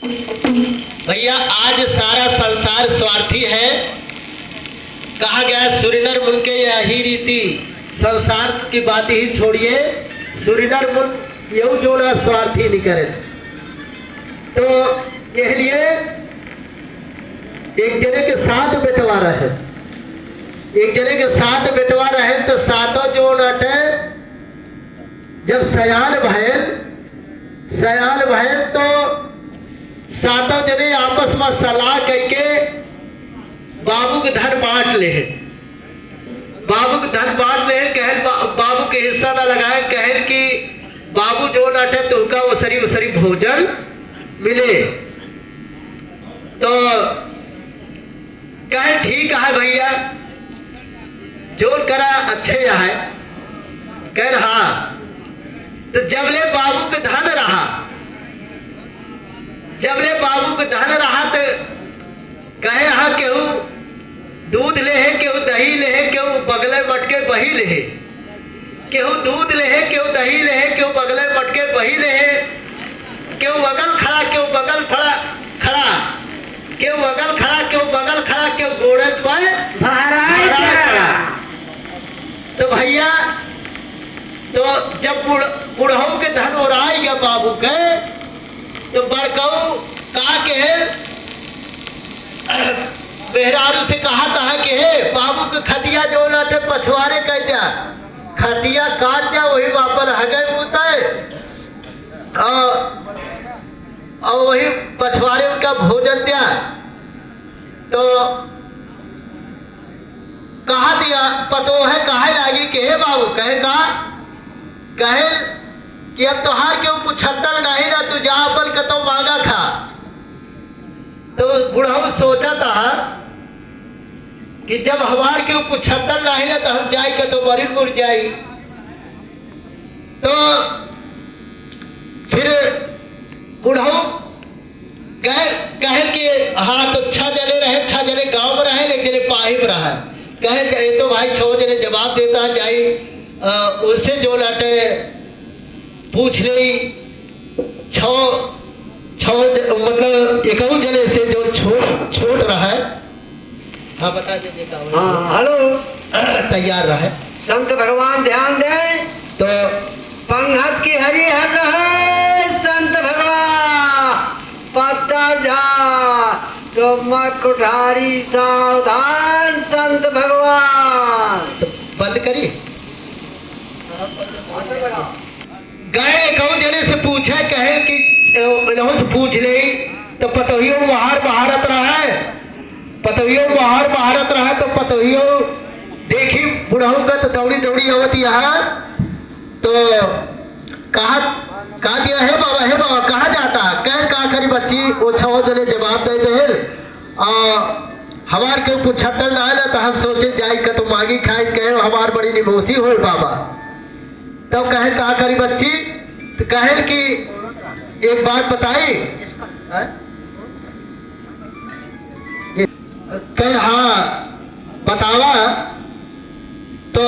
भैया आज सारा संसार स्वार्थी है। कहा गया सूर्यनर मुन के यही रीति, संसार की बात ही छोड़िए, सूर्यनर मुन यू जो ना स्वार्थी नहीं करे। तो यह लिए एक जने के साथ बेटवा रहे, एक जने के साथ बेटवा रहे तो सातों जो नटे जब सयान भयल तो सातों जने आपस में सलाह करके बाबू के धन बांट ले, बाबू के धन बांट ले। कहल बाबू के हिस्सा ना लगाए, कहल कि बाबू जो नटे तो उनका वो सरी भोजन मिले। तो कहे ठीक है भैया, जो करा अच्छे है। कह हाँ, तो जबले बाबू के धन रहा, जबले बाबू के धन रहा तो कहे हाँ केहू दूध ले है, केहू दही ले है, केहू बगले मटके बही ले है, केहू दूध ले है, केहू दही ले है, केहू बगले मटके बही ले है, केहू बगल खड़ा, केहू बगल खड़ा, केहू बगल खड़ा, केहू बगल खड़ा, केहू गोड़े पर खड़ा। तो भैया तो जब बुढ़ऊ के धन ओराई गया बाबू के, तो बड़कऊ कहा के बेहरारू से कहा था कि हे बाबू के खटिया जो ना थे पछुआरे कह दिया, खटिया काट दिया, वही वापस हगे मुताए और वही पछुआरे उनका भोजन दिया। तो कहा दिया पतो है कहे लागी कि हे बाबू कहे कि अब तो हार क्यों 75 नहीं ना, तू जा अपन कतो मांगा खा। तो बुढ़ऊ सोचा था कि जब हमार के 75 नहीं ना तो हम जाए कतो मरी मुड़ जाई। तो फिर बुढ़ऊ कहे कि हाँ तो 6 जने रहे, 6 जने गांव में रहे, एक जने पाहिब रहा। कहे तो भाई 6 जने जवाब देता जाई, उससे जो लाटे पूछ ले, 6 मतलब एक जने से जो छोट रहा है। हाँ बता दीजिए। हाँ हेलो, तैयार रहे। संत भगवान ध्यान दे तो पंगत की हरी हर रहे संत भगवान, पत्ता जा तो मत कुठारी सावधान संत भगवान। तो बंद करिए। गए कहूँ जने से पूछे, कहे कि इन्हों से पूछ ले तो पतोहियो महारत रहा है, पतोहियो महारत रहा। तो पतोहियो देखी बुढ़ऊ का तो दौड़ी अवत यहाँ। तो कहा दिया है बाबा कहा जाता, कहा करी बच्ची। वो 6 जने जवाब दे दे हमार के 75 ना तो हम सोचे जाए का तो मांगी खाए, कहे हमार बड़ी निमोसी हो बाबा। तब कहे कहा करी बच्ची, तो कहे कि एक बात बताई। कहे हाँ बतावा। तो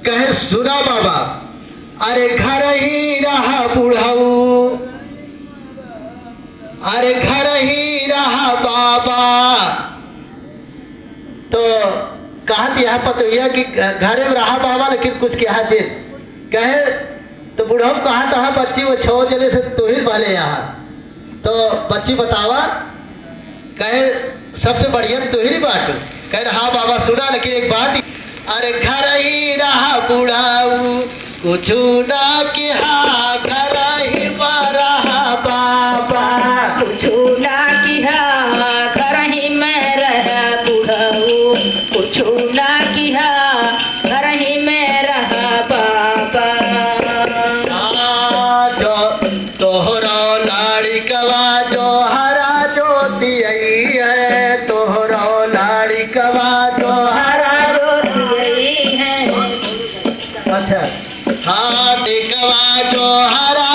कहे सुना बाबा, अरे घर ही रहा बुढ़ऊ, अरे घर ही रहा बाबा। तो कहा दिया पतोहिया कि घर में रहा बाबा, लेकिन कुछ कहा दे। कहे तो बुढ़ऊ कहा था बच्ची वो 6 जने से तो ही भले यहाँ। तो बच्ची बतावा। कहे सबसे बढ़िया तो ही बात। कहे हाँ बाबा सुना, लेकिन एक बात, अरे घर ही रहा बुढ़ऊ कुछ ना किया, घर ही रहा बाबा कुछ ना किया, घर ही में रहा बुढ़ऊ कुछ ना किया, घर ही में रहा बाबा। जो तोहरा लाड़ी कवा जो हरा ज्योति है, तोहरा लाड़ी कवा जो हरा ज्योति है। अच्छा हाँ देखवा जो हरा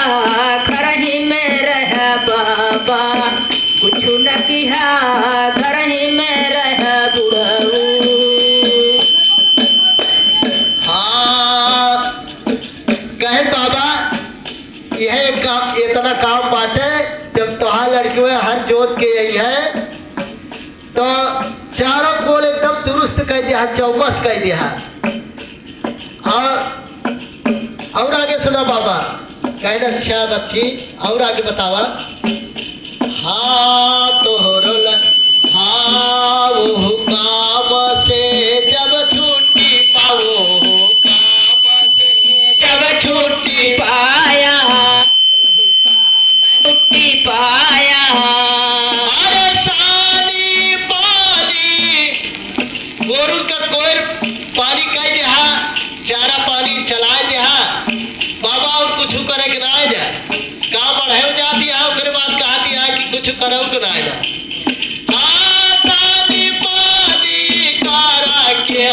घर ही में रह बाबा, कुछ न किया घर ही में रह बुढ़ऊ। हाँ कहे बाबा यह काम इतना काम बाटे, जब तोहार लड़की में हर जोत के यही है तो चारों कोल एकदम दुरुस्त कह दिया, चौमस कह दिया। और आगे सुना बाबा, कहना अच्छा बच्ची और आगे बतावा। हाँ तोहरो हाँ वो काम से जब छुट्टी पाओ, काम से जब छुट्टी पाया, छुट्टी पाया। अरे सानी पानी गोरू का कोयर पानी कह दिया, चारा पानी चलाए दिया बाबा, और कुछ करे के ना आ जाए, काम बढ़े जाती है। उसके बाद कहा दिया कि कुछ करो के ना आ जाए। हाँ सानी पानी कारा के